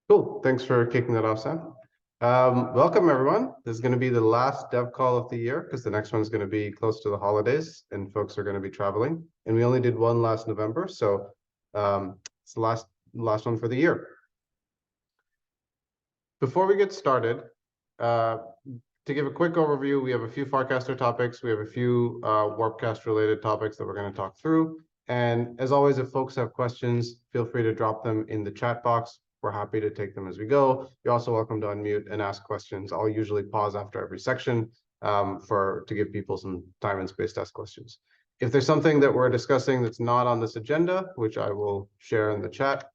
Cool. Thanks for kicking that off, Sam. Welcome, everyone. This is going to be the last dev call of the year because the next one is going to be close to the holidays and folks are going to be traveling. And we only did one last November, so it's the last one for the year. Before we get started, to give a quick overview, we have a few Farcaster topics. We have a few Warpcast-related topics that we're going to talk through. And as always, if folks have questions, feel free to drop them in the chat box. We're happy to take them as we go. You're also welcome to unmute and ask questions. I'll usually pause after every section to give people some time and space to ask questions. If there's something that we're discussing that's not on this agenda, which I will share in the chat,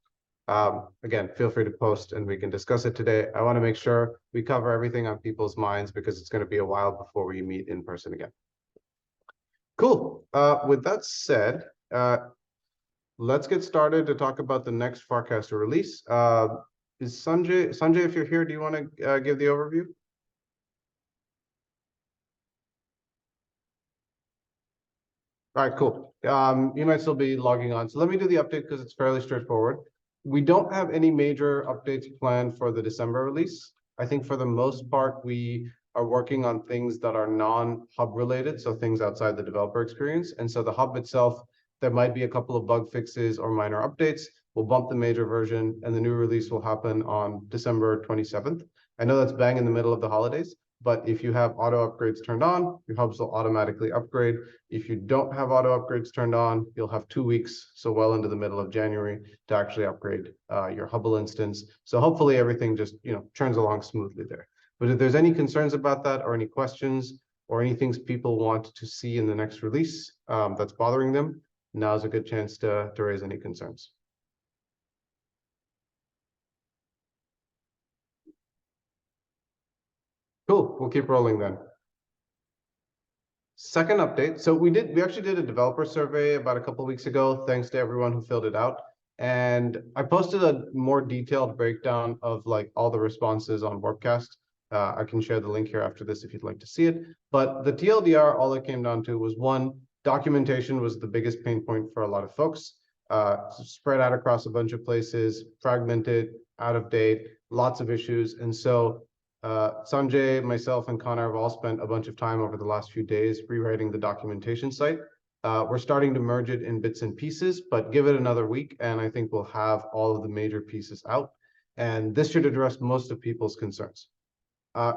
again, feel free to post and we can discuss it today. I want to make sure we cover everything on people's minds because it's going to be a while before we meet in person again. Cool. With that said, let's get started to talk about the next Farcaster release. Is Sanjay, if you're here, do you want to give the overview? All right, cool. You might still be logging on. So let me do the update because it's fairly straightforward. We don't have any major updates planned for the December release. I think for the most part, we are working on things that are non-hub related, so things outside the developer experience. And so the hub itself, there might be a couple of bug fixes or minor updates. We'll bump the major version and the new release will happen on December 27th. I know that's bang in the middle of the holidays, but if you have auto upgrades turned on, your hubs will automatically upgrade. If you don't have auto upgrades turned on, you'll have 2 weeks, so well into the middle of January, to actually upgrade your Hubble instance. So hopefully everything just churns along smoothly there. But if there's any concerns about that or any questions or any things people want to see in the next release that's bothering them, now's a good chance to raise any concerns. Cool, we'll keep rolling then. Second update. So we actually did a developer survey about a couple of weeks ago. Thanks to everyone who filled it out. And I posted a more detailed breakdown of like all the responses on Warpcast. I can share the link here after this if you'd like to see it. But the TLDR, all it came down to was one, documentation was the biggest pain point for a lot of folks. Spread out across a bunch of places, fragmented, out of date, lots of issues. And so Sanjay, myself, and Connor have all spent a bunch of time over the last few days rewriting the documentation site. We're starting to merge it in bits and pieces, but give it another week, and I think we'll have all of the major pieces out. And this should address most of people's concerns.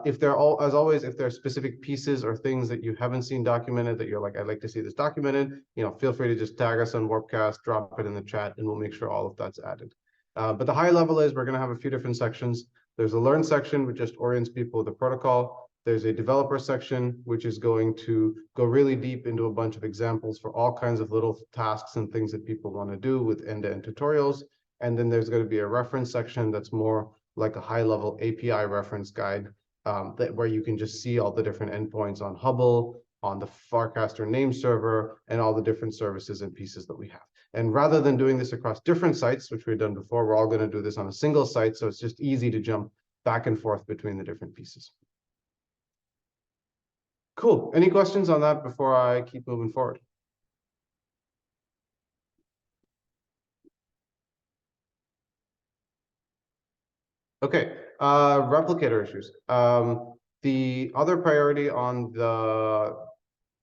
If there are, as always, if there are specific pieces or things that you haven't seen documented that you're like, I'd like to see this documented, feel free to just tag us on Warpcast, drop it in the chat, and we'll make sure all of that's added. But the high level is we're going to have a few different sections. There's a learn section, which just orients people with the protocol. There's a developer section, which is going to go really deep into a bunch of examples for all kinds of little tasks and things that people want to do with end-to-end tutorials. And then there's going to be a reference section that's more like a high-level API reference guide where you can just see all the different endpoints on Hubble, on the Farcaster name server, and all the different services and pieces that we have. And rather than doing this across different sites, which we've done before, we're all going to do this on a single site, so it's just easy to jump back and forth between the different pieces. Cool. Any questions on that before I keep moving forward? Okay, replicator issues. The other priority on the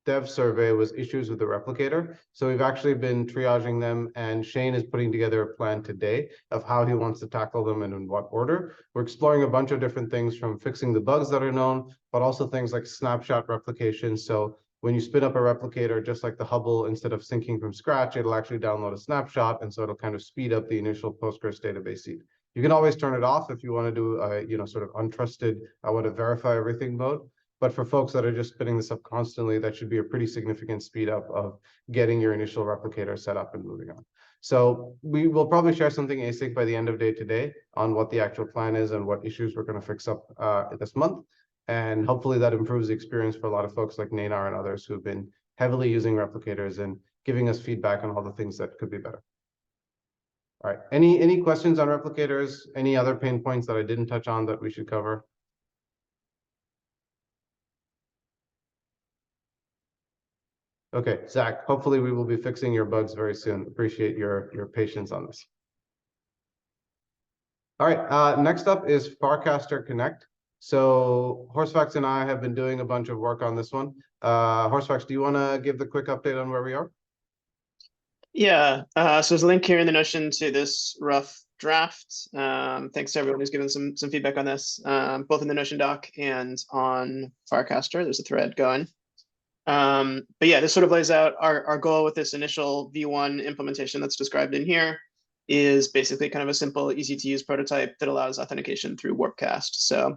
dev survey was issues with the replicator. So we've actually been triaging them, and Shane is putting together a plan today of how he wants to tackle them and in what order. We're exploring a bunch of different things, from fixing the bugs that are known, but also things like snapshot replication. So when you spin up a replicator, just like the Hubble, instead of syncing from scratch, it'll actually download a snapshot, and so it'll kind of speed up the initial Postgres database seed. You can always turn it off if you want to do a sort of untrusted, I want to verify everything mode. But for folks that are just spinning this up constantly, that should be a pretty significant speed up of getting your initial replicator set up and moving on. So we will probably share something async by the end of day today on what the actual plan is and what issues we're going to fix up this month. And hopefully that improves the experience for a lot of folks like Nanar and others who've been heavily using replicators and giving us feedback on all the things that could be better. All right, any questions on replicators? Any other pain points that I didn't touch on that we should cover? Okay, Zach, hopefully we will be fixing your bugs very soon. Appreciate your patience on this. All right, next up is Farcaster Connect. So Horsefax and I have been doing a bunch of work on this one. Horsefax, do you want to give the quick update on where we are? Yeah, so there's a link here in the Notion to this rough draft. Thanks to everyone who's given some feedback on this, both in the Notion doc and on Farcaster. There's a thread going. But yeah, this sort of lays out our goal with this initial V1 implementation that's described in here is basically kind of a simple, easy to use prototype that allows authentication through Warpcast. So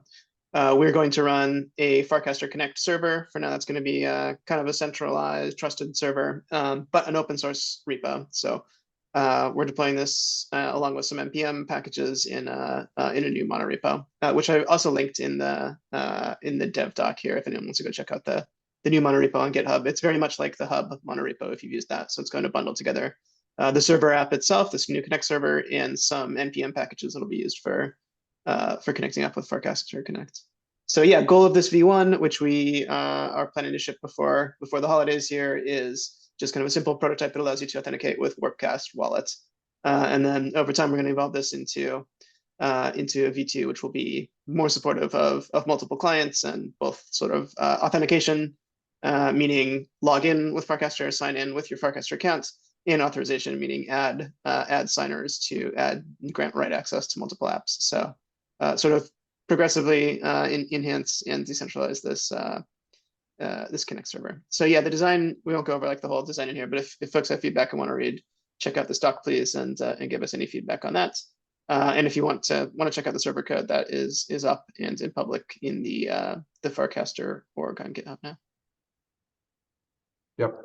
we're going to run a Farcaster Connect server. For now, that's going to be kind of a centralized, trusted server, but an open source repo. So we're deploying this along with some npm packages in a new monorepo, which I also linked in the dev doc here. If anyone wants to go check out the new monorepo on GitHub, it's very much like the hub monorepo if you've used that. So it's going to bundle together the server app itself, this new Connect server, and some npm packages that'll be used for connecting up with Farcaster Connect. So yeah, goal of this V1, which we are planning to ship before the holidays here, is just kind of a simple prototype that allows you to authenticate with Warpcast wallets. And then over time, we're going to evolve this into a V2, which will be more supportive of multiple clients and both sort of authentication, meaning log in with Farcaster, sign in with your Farcaster account, and authorization, meaning add signers to grant write access to multiple apps. So sort of progressively enhance and decentralize this this Connect server. So yeah, the design, we won't go over like the whole design in here, but if folks have feedback and want to read, check out this doc, please, and give us any feedback on that. And if you want to check out the server code, that is up and in public in the Farcaster org on GitHub now. Yep.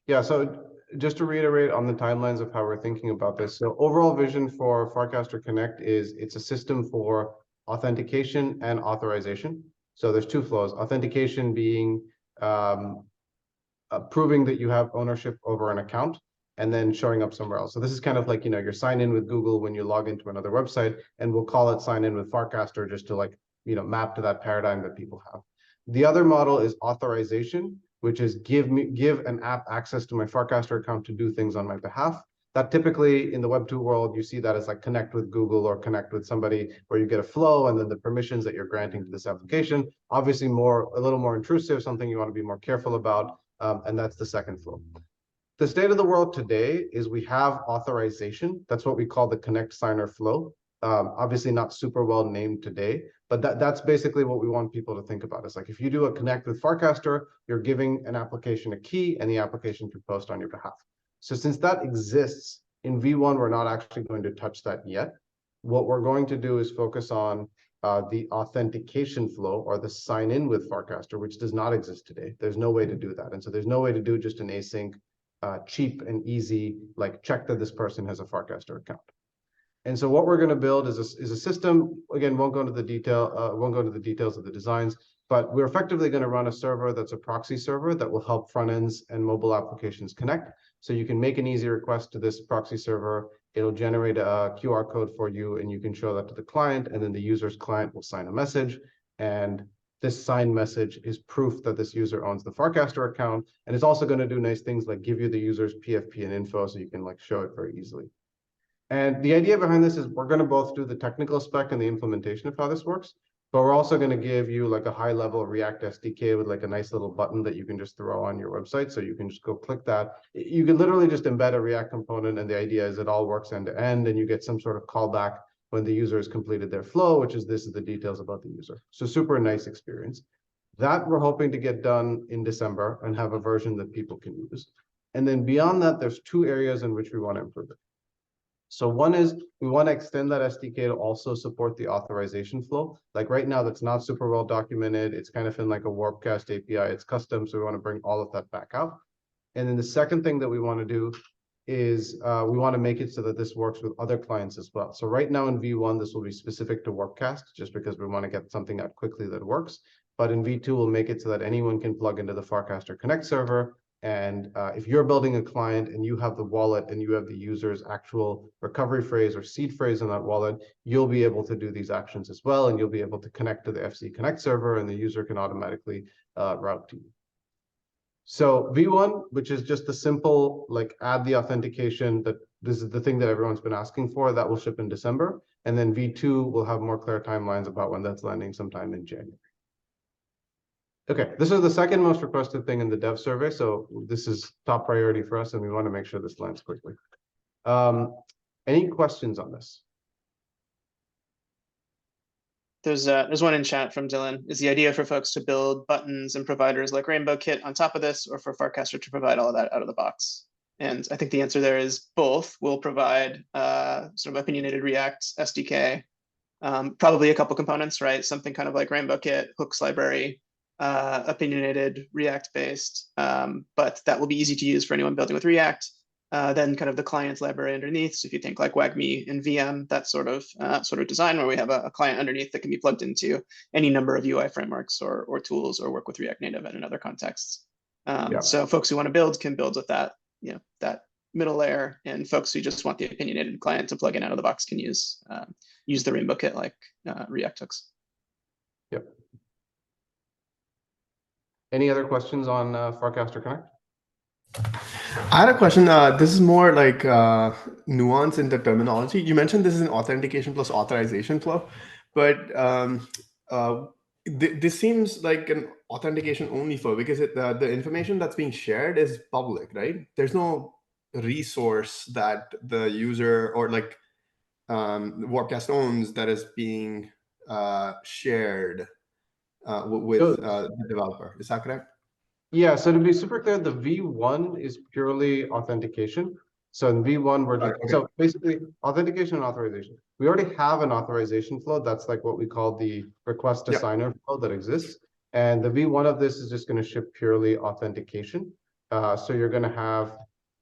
Yeah, so just to reiterate on the timelines of how we're thinking about this. So overall vision for Farcaster Connect is it's a system for authentication and authorization. So there's two flows, authentication being proving that you have ownership over an account and then showing up somewhere else. So this is kind of like, you know, you're sign in with Google when you log into another website, and we'll call it sign in with Farcaster just to like, you know, map to that paradigm that people have. The other model is authorization, which is give an app access to my Farcaster account to do things on my behalf. That typically in the Web2 world, you see that as like connect with Google or connect with somebody where you get a flow and then the permissions that you're granting to this application. Obviously a little more intrusive, something you want to be more careful about. And that's the second flow. The state of the world today is we have authorization. That's what we call the connect signer flow. Obviously not super well named today, but that's basically what we want people to think about. It's like if you do a connect with Farcaster, you're giving an application a key and the application can post on your behalf. So since that exists in V1, we're not actually going to touch that yet. What we're going to do is focus on the authentication flow or the sign in with Farcaster, which does not exist today. There's no way to do that. And so there's no way to do just an async, cheap and easy, like check that this person has a Farcaster account. And so what we're going to build is a system. Again, won't go into the details of the designs, but we're effectively going to run a server that's a proxy server that will help front ends and mobile applications connect. So you can make an easy request to this proxy server. It'll generate a QR code for you, and you can show that to the client, and then the user's client will sign a message. And this signed message is proof that this user owns the Farcaster account. And it's also going to do nice things like give you the user's PFP and info so you can like show it very easily. And the idea behind this is we're going to both do the technical spec and the implementation of how this works, but we're also going to give you like a high level React SDK with like a nice little button that you can just throw on your website. So you can just go click that. You can literally just embed a React component, and the idea is it all works end to end, and you get some sort of callback when the user has completed their flow, which is this is the details about the user. So super nice experience. That we're hoping to get done in December and have a version that people can use. And then beyond that, there's two areas in which we want to improve it. So one is we want to extend that SDK to also support the authorization flow. Like right now, that's not super well documented. It's kind of in like a Warpcast API. It's custom, so we want to bring all of that back out. And then the second thing that we want to do is we want to make it so that this works with other clients as well. So right now in V1, this will be specific to Warpcast, just because we want to get something out quickly that works. But in V2, we'll make it so that anyone can plug into the Farcaster Connect server. And if you're building a client and you have the wallet and you have the user's actual recovery phrase or seed phrase in that wallet, you'll be able to do these actions as well. And you'll be able to connect to the FC Connect server, and the user can automatically route to you. So V1, which is just the simple, like add the authentication that this is the thing that everyone's been asking for. That will ship in December. And then V2 will have more clear timelines about when that's landing sometime in January. Okay, this is the second most requested thing in the dev survey. So this is top priority for us, and we want to make sure this lands quickly. Any questions on this? There's one in chat from Dylan. Is the idea for folks to build buttons and providers like Rainbow Kit on top of this, or for Farcaster to provide all of that out of the box? And I think the answer there is both. We'll provide sort of opinionated React SDK, probably a couple components, right? Something kind of like Rainbow Kit, hooks library, opinionated React based, but that will be easy to use for anyone building with React. Then kind of the client library underneath. So if you think like WAGMI and VM, that sort of design where we have a client underneath that can be plugged into any number of UI frameworks or tools or work with React Native and in other contexts. So folks who want to build can build with that, that middle layer, and folks who just want the opinionated client to plug in out of the box can use the Rainbow Kit like React hooks. Yep. Any other questions on Farcaster Connect? I had a question. This is more like nuance in the terminology. You mentioned this is an authentication plus authorization flow, but this seems like an authentication only flow because the information that's being shared is public, right? There's no resource that the user or like Warpcast owns that is being shared with the developer. Is that correct? Yeah, so to be super clear, the V1 is purely authentication. So in V1, we're just, so basically authentication and authorization. We already have an authorization flow. That's like what we call the request to signer flow that exists. And the V1 of this is just going to ship purely authentication. So you're going to have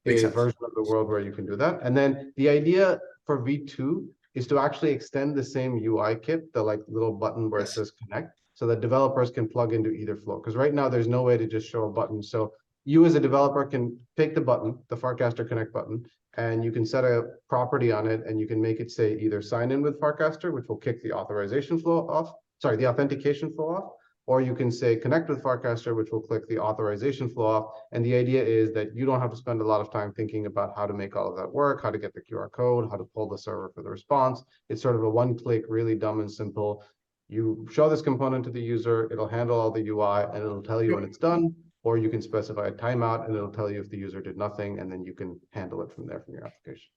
a version of the world where you can do that. And then the idea for V2 is to actually extend the same UI kit, the like little button where it says connect, so that developers can plug into either flow. Because right now there's no way to just show a button. So you as a developer can take the button, the Farcaster Connect button, and you can set a property on it, and you can make it say either sign in with Farcaster, which will kick the authorization flow off, sorry, the authentication flow off, or you can say connect with Farcaster, which will click the authorization flow off. And the idea is that you don't have to spend a lot of time thinking about how to make all of that work, how to get the QR code, how to pull the server for the response. It's sort of a one-click, really dumb and simple. You show this component to the user, it'll handle all the UI, and it'll tell you when it's done, or you can specify a timeout, and it'll tell you if the user did nothing, and then you can handle it from there from your application.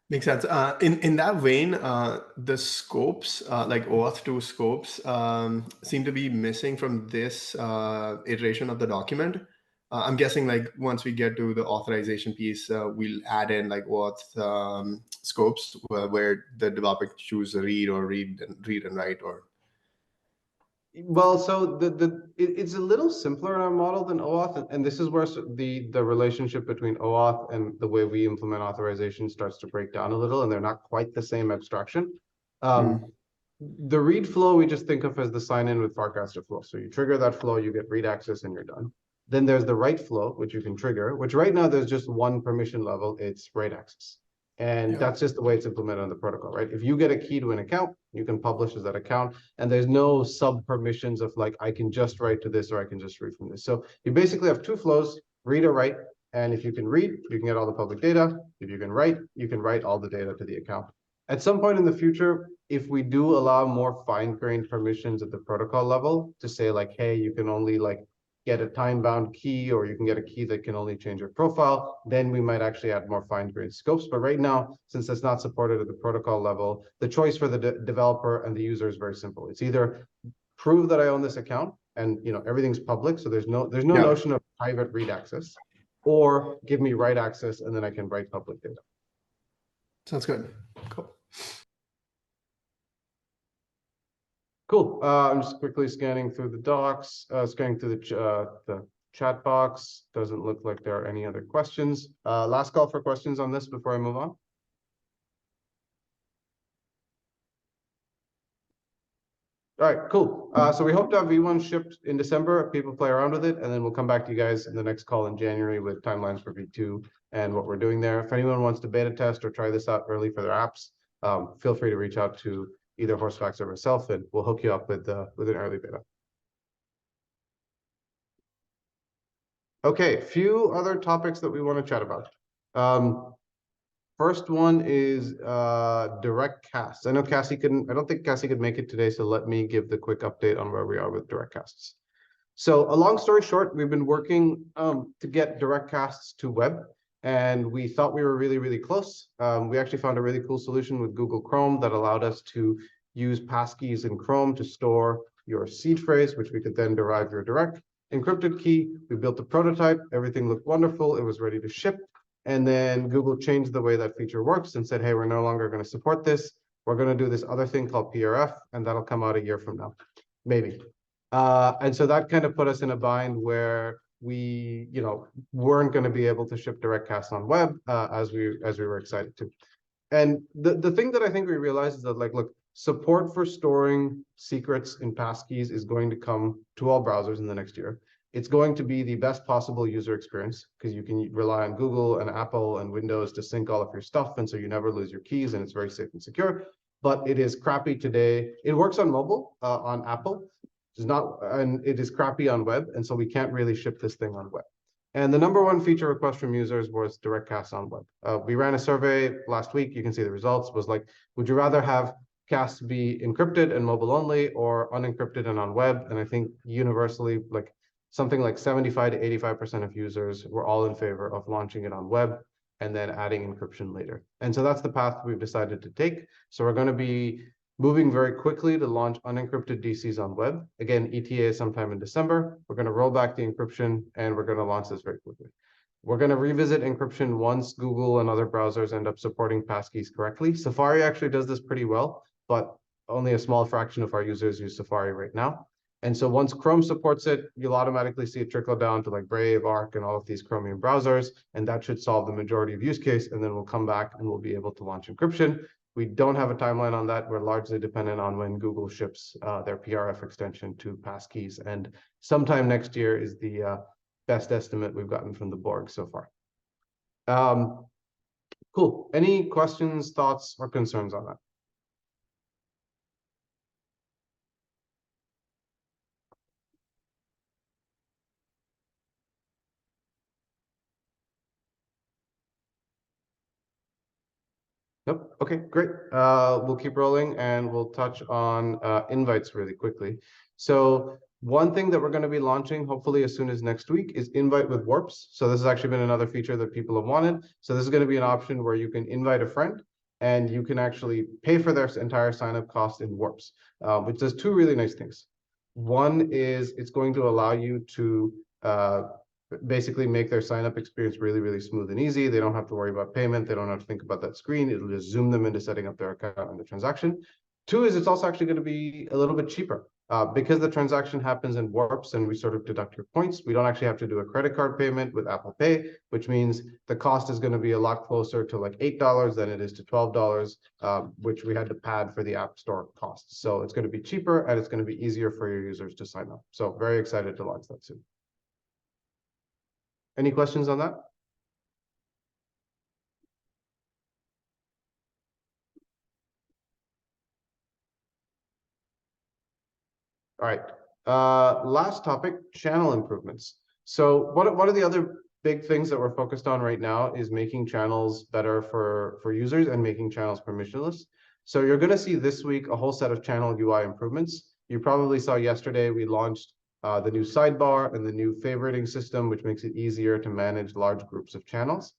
Makes sense. In that vein, the scopes, like OAuth2 scopes, seem to be missing from this iteration of the document. I'm guessing like once we get to the authorization piece, we'll add in like OAuth scopes where the developer can choose read and write or. Well, so it's a little simpler in our model than OAuth, and this is where the relationship between OAuth and the way we implement authorization starts to break down a little, and they're not quite the same abstraction. The read flow we just think of as the sign in with Farcaster flow. So you trigger that flow, you get read access, and you're done. Then there's the write flow, which you can trigger, which right now there's just one permission level, it's write access. And that's just the way it's implemented on the protocol, right? If you get a key to an account, you can publish as that account, and there's no sub permissions of like, I can just write to this or I can just read from this. So you basically have two flows, read or write. And if you can read, you can get all the public data. If you can write all the data to the account. At some point in the future, if we do allow more fine-grained permissions at the protocol level to say like, hey, you can only like get a time-bound key, or you can get a key that can only change your profile, then we might actually add more fine-grained scopes. But right now, since it's not supported at the protocol level, the choice for the developer and the user is very simple. It's either prove that I own this account, and everything's public, so there's no notion of private read access, or give me write access, and then I can write public data. Sounds good. Cool. Cool. I'm just quickly scanning through the docs, scanning through the chat box. Doesn't look like there are any other questions. Last call for questions on this before I move on. All right, cool. So we hope to have V1 shipped in December. People play around with it, and then we'll come back to you guys in the next call in January with timelines for V2 and what we're doing there. If anyone wants to beta test or try this out early for their apps, feel free to reach out to either Horsefax or myself, and we'll hook you up with an early beta. Okay, few other topics that we want to chat about. First one is direct casts. I don't think Cassie could make it today, so let me give the quick update on where we are with direct casts. So a long story short, we've been working to get direct casts to web, and we thought we were really, really close. We actually found a really cool solution with Google Chrome that allowed us to use passkeys in Chrome to store your seed phrase, which we could then derive your direct encrypted key. We built a prototype, everything looked wonderful, it was ready to ship. And then Google changed the way that feature works and said, hey, we're no longer going to support this. We're going to do this other thing called PRF, and that'll come out a year from now, maybe. And so that kind of put us in a bind where we, weren't going to be able to ship direct cast on web as we were excited to. And the thing that I think we realized is that, like, look, support for storing secrets in passkeys is going to come to all browsers in the next year. It's going to be the best possible user experience because you can rely on Google and Apple and Windows to sync all of your stuff, and so you never lose your keys, and it's very safe and secure. But it is crappy today. It works on mobile, on Apple. It's not, and it is crappy on web, and so we can't really ship this thing on web. And the number one feature request from users was direct cast on web. We ran a survey last week. You can see the results. Was like, would you rather have casts be encrypted and mobile only, or unencrypted and on web? And I think universally, like something like 75 to 85% of users were all in favor of launching it on web and then adding encryption later. And so that's the path we've decided to take. So we're going to be moving very quickly to launch unencrypted DCs on web. Again, ETA sometime in December. We're going to roll back the encryption, and we're going to launch this very quickly. We're going to revisit encryption once Google and other browsers end up supporting passkeys correctly. Safari actually does this pretty well, but only a small fraction of our users use Safari right now. And so once Chrome supports it, you'll automatically see it trickle down to like Brave, Arc, and all of these Chromium browsers, and that should solve the majority of use case, and then we'll come back and we'll be able to launch encryption. We don't have a timeline on that. We're largely dependent on when Google ships their PRF extension to passkeys, and sometime next year is the best estimate we've gotten from the Borg so far. Cool. Any questions, thoughts, or concerns on that? Nope. Okay, great. We'll keep rolling, and we'll touch on invites really quickly. So one thing that we're going to be launching, hopefully as soon as next week, is invite with warps. So this has actually been another feature that people have wanted. So this is going to be an option where you can invite a friend, and you can actually pay for their entire sign-up cost in warps, which does two really nice things. One is it's going to allow you to basically make their sign-up experience really, really smooth and easy. They don't have to worry about payment. They don't have to think about that screen. It'll just zoom them into setting up their account and the transaction. Two is it's also actually going to be a little bit cheaper because the transaction happens in warps and we sort of deduct your points. We don't actually have to do a credit card payment with Apple Pay, which means the cost is going to be a lot closer to like $8 than it is to $12, which we had to pad for the App Store costs. So it's going to be cheaper, and it's going to be easier for your users to sign up. So very excited to launch that soon. Any questions on that? All right. Last topic, channel improvements. So what are the other big things that we're focused on right now is making channels better for users and making channels permissionless. So you're going to see this week a whole set of channel UI improvements. You probably saw yesterday we launched the new sidebar and the new favoriting system, which makes it easier to manage large groups of channels.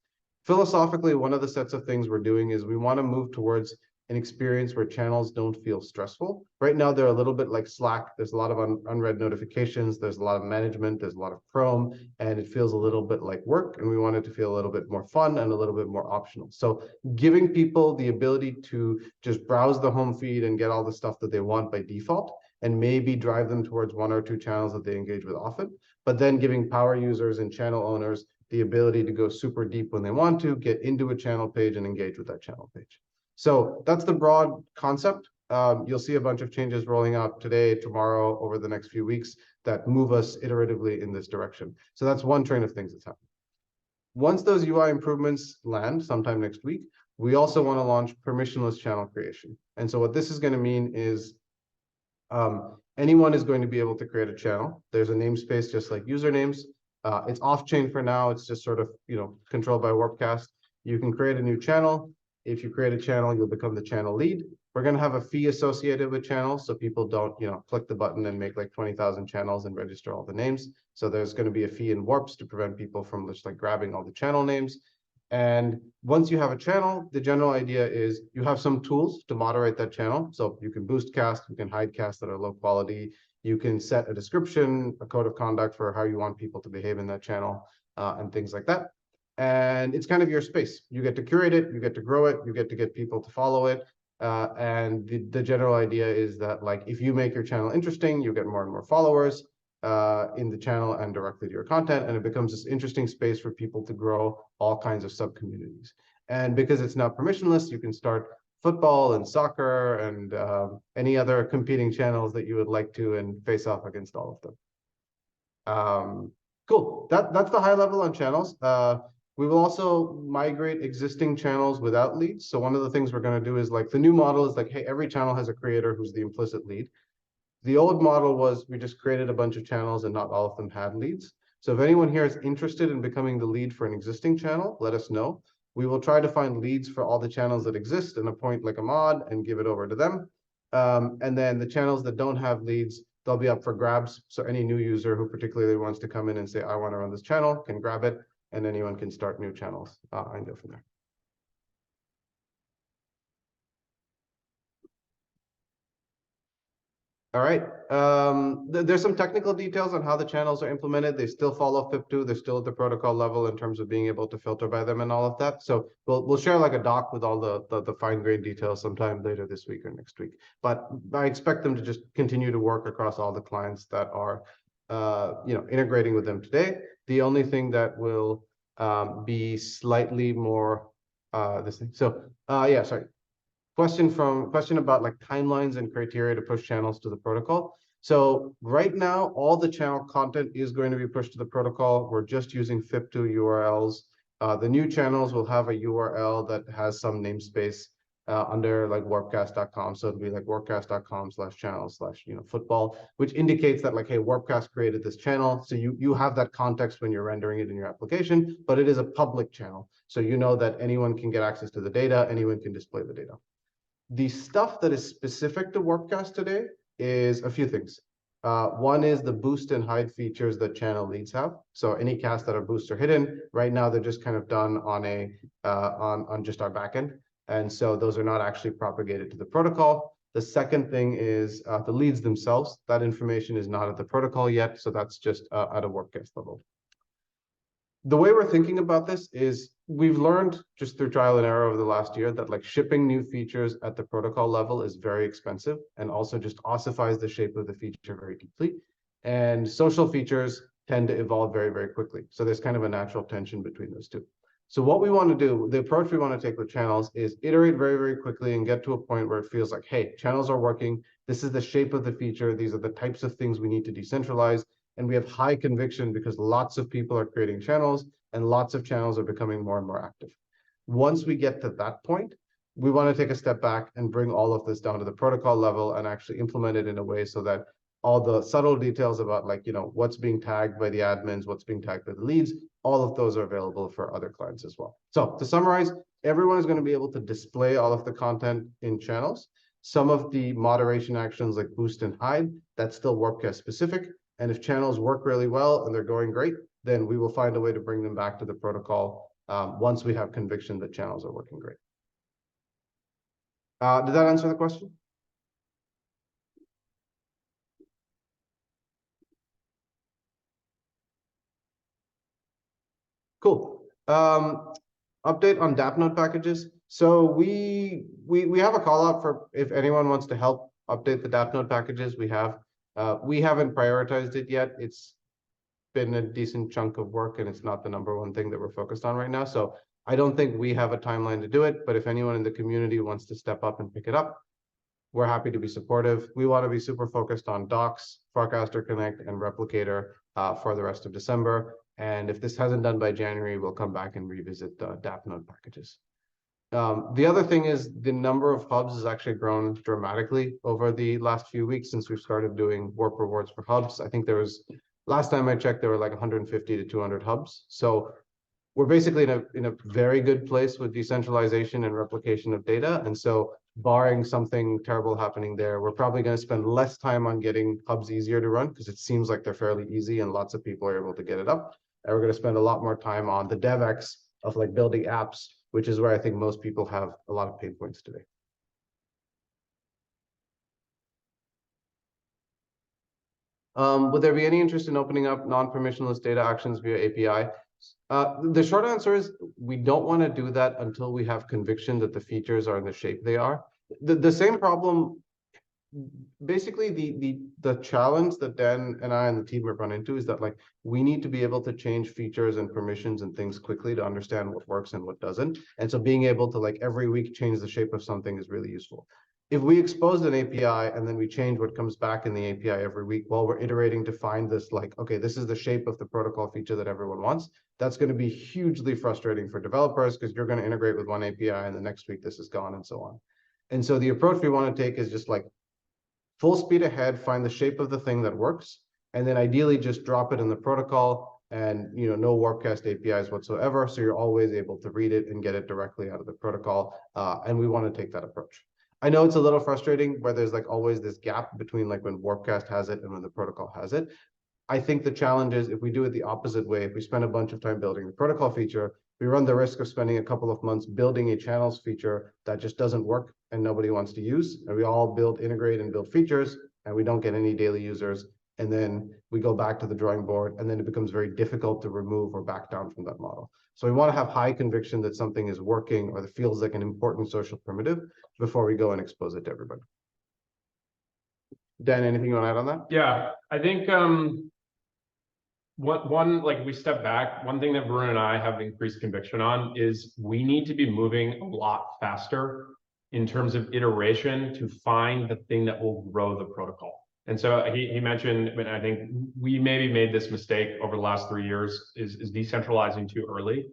Philosophically, one of the sets of things we're doing is we want to move towards an experience where channels don't feel stressful. Right now, they're a little bit like Slack. There's a lot of unread notifications. There's a lot of management. There's a lot of Chrome, and it feels a little bit like work. And we want it to feel a little bit more fun and a little bit more optional. So giving people the ability to just browse the home feed and get all the stuff that they want by default, and maybe drive them towards one or two channels that they engage with often, but then giving power users and channel owners the ability to go super deep when they want to, get into a channel page and engage with that channel page. So that's the broad concept. You'll see a bunch of changes rolling out today, tomorrow, over the next few weeks that move us iteratively in this direction. So that's one train of things that's happening. Once those UI improvements land sometime next week, we also want to launch permissionless channel creation. And so what this is going to mean is anyone is going to be able to create a channel. There's a namespace just like usernames. It's off-chain for now. It's just sort of controlled by Warpcast. You can create a new channel. If you create a channel, you'll become the channel lead. We're going to have a fee associated with channels, so people don't, click the button and make like 20,000 channels and register all the names. So there's going to be a fee in warps to prevent people from just like grabbing all the channel names. And once you have a channel, the general idea is you have some tools to moderate that channel. So you can boost cast, you can hide cast that are low quality. You can set a description, a code of conduct for how you want people to behave in that channel, and things like that. And it's kind of your space. You get to curate it, you get to grow it, you get to get people to follow it. And the general idea is that, like, if you make your channel interesting, you get more and more followers in the channel and directly to your content, and it becomes this interesting space for people to grow all kinds of sub communities. And because it's not permissionless, you can start football and soccer and any other competing channels that you would like to, and face off against all of them. Cool. That's the high level on channels. We will also migrate existing channels without leads. So one of the things we're going to do is, like, the new model is like, hey, every channel has a creator who's the implicit lead. The old model was we just created a bunch of channels and not all of them had leads. So if anyone here is interested in becoming the lead for an existing channel, let us know. We will try to find leads for all the channels that exist and appoint like a mod and give it over to them. And then the channels that don't have leads, they'll be up for grabs. So any new user who particularly wants to come in and say, I want to run this channel, can grab it, and anyone can start new channels and go from there. All right. There's some technical details on how the channels are implemented. They still follow FIP2. They're still at the protocol level in terms of being able to filter by them and all of that. So we'll share like a doc with all the fine-grained details sometime later this week or next week. But I expect them to just continue to work across all the clients that are integrating with them today. The only thing that will be slightly more this thing. So yeah, sorry. Question about like timelines and criteria to push channels to the protocol. So right now, all the channel content is going to be pushed to the protocol. We're just using FIP2 URLs. The new channels will have a URL that has some namespace under like warpcast.com. So it'll be like warpcast.com/channels/football, which indicates that, like, hey, Warpcast created this channel. So you have that context when you're rendering it in your application, but it is a public channel. So you know that anyone can get access to the data, anyone can display the data. The stuff that is specific to Warpcast today is a few things. One is the boost and hide features that channel leads have. So any casts that are boost or hidden, right now they're just kind of done on on just our backend, and so those are not actually propagated to the protocol. The second thing is the leads themselves. That information is not at the protocol yet, so that's just at a Warpcast level. The way we're thinking about this is we've learned just through trial and error over the last year that, like, shipping new features at the protocol level is very expensive and also just ossifies the shape of the feature very deeply. And social features tend to evolve very, very quickly. So there's kind of a natural tension between those two. So what we want to do, the approach we want to take with channels, is iterate very, very quickly and get to a point where it feels like, hey, channels are working. This is the shape of the feature. These are the types of things we need to decentralize. And we have high conviction because lots of people are creating channels and lots of channels are becoming more and more active. Once we get to that point, we want to take a step back and bring all of this down to the protocol level and actually implement it in a way so that all the subtle details about, like, what's being tagged by the admins, what's being tagged by the leads, all of those are available for other clients as well. So to summarize, everyone is going to be able to display all of the content in channels. Some of the moderation actions like boost and hide, that's still Warpcast specific. And if channels work really well and they're going great, then we will find a way to bring them back to the protocol once we have conviction that channels are working great. Did that answer the question? Cool. Update on DAP Node packages. So we have a call out for if anyone wants to help update the DAP Node packages. We haven't prioritized it yet. It's been a decent chunk of work and it's not the #1 thing that we're focused on right now. So I don't think we have a timeline to do it, but if anyone in the community wants to step up and pick it up, we're happy to be supportive. We want to be super focused on Docs, Farcaster Connect, and Replicator for the rest of December. And if this hasn't done by January, we'll come back and revisit the DAP Node packages. The other thing is the number of hubs has actually grown dramatically over the last few weeks since we've started doing Warp rewards for hubs. I think last time I checked, there were like 150 to 200 hubs. So we're basically in a very good place with decentralization and replication of data. And so barring something terrible happening there, we're probably going to spend less time on getting hubs easier to run because it seems like they're fairly easy and lots of people are able to get it up. And we're going to spend a lot more time on the DevX of like building apps, which is where I think most people have a lot of pain points today. Would there be any interest in opening up non-permissionless data actions via API? The short answer is we don't want to do that until we have conviction that the features are in the shape they are. The same problem, basically the challenge that Dan and I and the team have run into is that like we need to be able to change features and permissions and things quickly to understand what works and what doesn't. And so being able to like every week change the shape of something is really useful. If we expose an API and then we change what comes back in the API every week while we're iterating to find this, like, okay, this is the shape of the protocol feature that everyone wants, that's going to be hugely frustrating for developers because you're going to integrate with one API and the next week this is gone and so on. And so the approach we want to take is just like full speed ahead, find the shape of the thing that works, and then ideally just drop it in the protocol and no Warpcast APIs whatsoever. So you're always able to read it and get it directly out of the protocol. And we want to take that approach. I know it's a little frustrating where there's like always this gap between like when Warpcast has it and when the protocol has it. I think the challenge is if we do it the opposite way, if we spend a bunch of time building the protocol feature, we run the risk of spending a couple of months building a channels feature that just doesn't work and nobody wants to use. And we all integrate and build features and we don't get any daily users. And then we go back to the drawing board and then it becomes very difficult to remove or back down from that model. So we want to have high conviction that something is working or that feels like an important social primitive before we go and expose it to everybody. Dan, anything you want to add on that? Yeah, I think like we step back, one thing that Varun and I have increased conviction on is we need to be moving a lot faster in terms of iteration to find the thing that will grow the protocol. And so he mentioned, and I think we maybe made this mistake over the last 3 years is decentralizing too early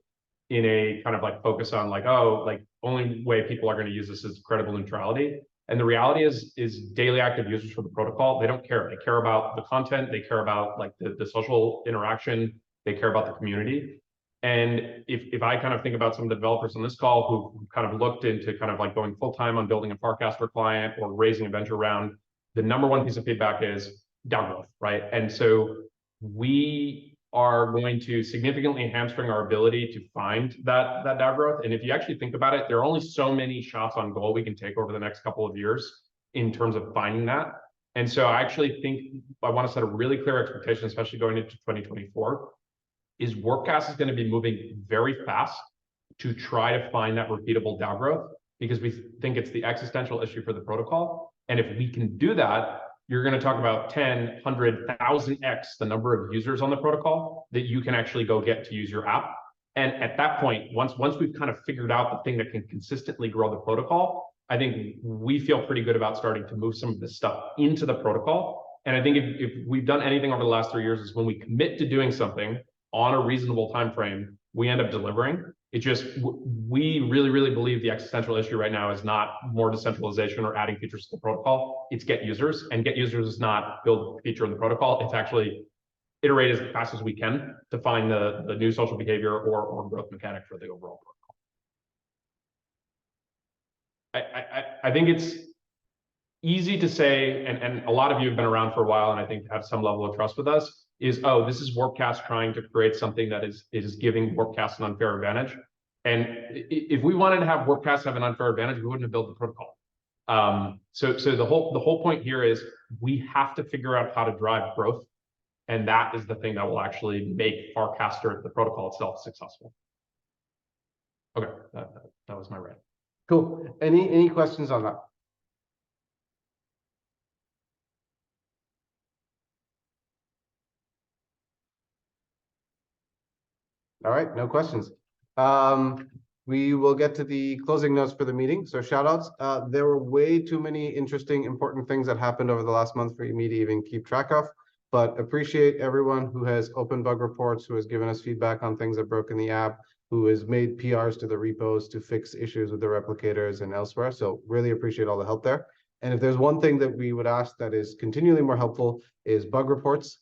in a kind of like focus on like, oh, like only way people are going to use this is credible neutrality. And the reality is daily active users for the protocol, they don't care. They care about the content. They care about like the social interaction. They care about the community. And if I kind of think about some of the developers on this call who kind of looked into kind of like going full-time on building a Farcaster client or raising a venture round, the number one piece of feedback is downgrowth, right? And so we are going to significantly hamstring our ability to find that downgrowth. And if you actually think about it, there are only so many shots on goal we can take over the next couple of years in terms of finding that. And so I actually think I want to set a really clear expectation, especially going into 2024, is Warpcast is going to be moving very fast to try to find that repeatable downgrowth because we think it's the existential issue for the protocol. And if we can do that, you're going to talk about 10, 100, 1,000x the number of users on the protocol that you can actually go get to use your app. And at that point, once we've kind of figured out the thing that can consistently grow the protocol, I think we feel pretty good about starting to move some of this stuff into the protocol. And I think if we've done anything over the last 3 years is when we commit to doing something on a reasonable time frame, we end up delivering. It just, we really, really believe the existential issue right now is not more decentralization or adding features to the protocol. It's get users, and get users is not build a feature in the protocol. It's actually iterate as fast as we can to find the new social behavior or growth mechanic for the overall protocol. I think it's easy to say, and a lot of you have been around for a while, and I think have some level of trust with us, is, oh, this is Warpcast trying to create something that is giving Warpcast an unfair advantage. And if we wanted to have Warpcast have an unfair advantage, we wouldn't have built the protocol. So the whole point here is we have to figure out how to drive growth, and that is the thing that will actually make Farcaster, the protocol itself, successful. Okay, that was my rant. Cool. Any questions on that? All right, no questions. We will get to the closing notes for the meeting. So shout outs. There were way too many interesting, important things that happened over the last month for me to even keep track of, but appreciate everyone who has opened bug reports, who has given us feedback on things that broke in the app, who has made PRs to the repos to fix issues with the replicators and elsewhere. So really appreciate all the help there. And if there's one thing that we would ask that is continually more helpful is bug reports.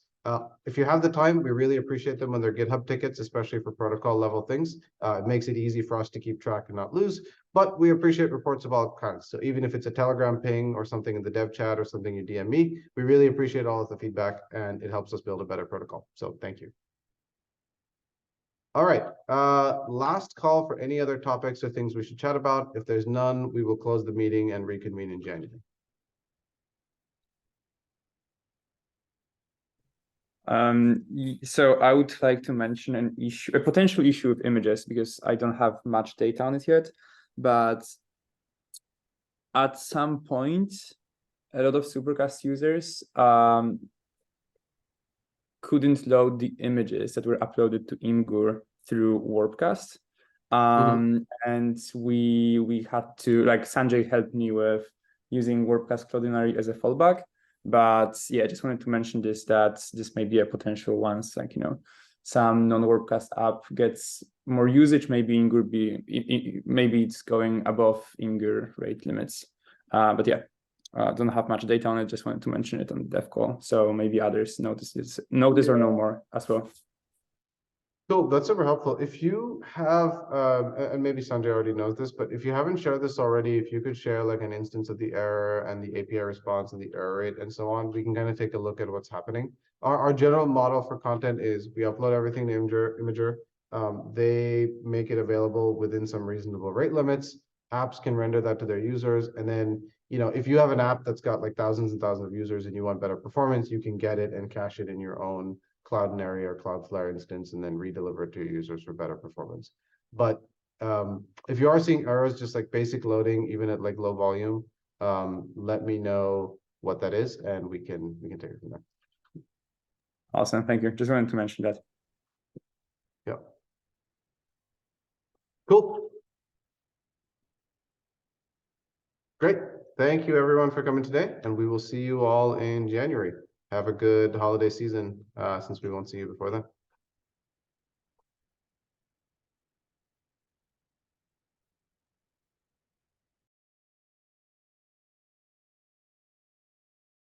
If you have the time, we really appreciate them when they're GitHub tickets, especially for protocol level things. It makes it easy for us to keep track and not lose, but we appreciate reports of all kinds. So even if it's a Telegram ping or something in the dev chat or something you DM me, we really appreciate all of the feedback, and it helps us build a better protocol. So thank you. All right, last call for any other topics or things we should chat about. If there's none, we will close the meeting and reconvene in January. So I would like to mention a potential issue with images, because I don't have much data on it yet, but at some point, a lot of Supercast users couldn't load the images that were uploaded to Imgur through Warpcast. And we had to, like, Sanjay helped me with using Warpcast Cloudinary as a fallback. But yeah, I just wanted to mention this, that this may be a potential once, like, you know, some non-Warpcast app gets more usage, maybe Imgur maybe it's going above Imgur rate limits. But yeah, don't have much data on it, just wanted to mention it on the dev call. So maybe others notice or know more as well. Cool, that's super helpful. If you have, and maybe Sanjay already knows this, but if you haven't shared this already, if you could share like an instance of the error and the API response and the error rate and so on, we can kind of take a look at what's happening. Our general model for content is we upload everything to Imager. They make it available within some reasonable rate limits. Apps can render that to their users. And then, you know, if you have an app that's got like thousands and thousands of users and you want better performance, you can get it and cache it in your own Cloudinary or Cloudflare instance and then redeliver it to your users for better performance. But if you are seeing errors, just like basic loading, even at like low volume, let me know what that is, and we can take it from there. Awesome, thank you. Just wanted to mention that. Yeah. Cool. Great. Thank you everyone for coming today, and we will see you all in January. Have a good holiday season, since we won't see you before then.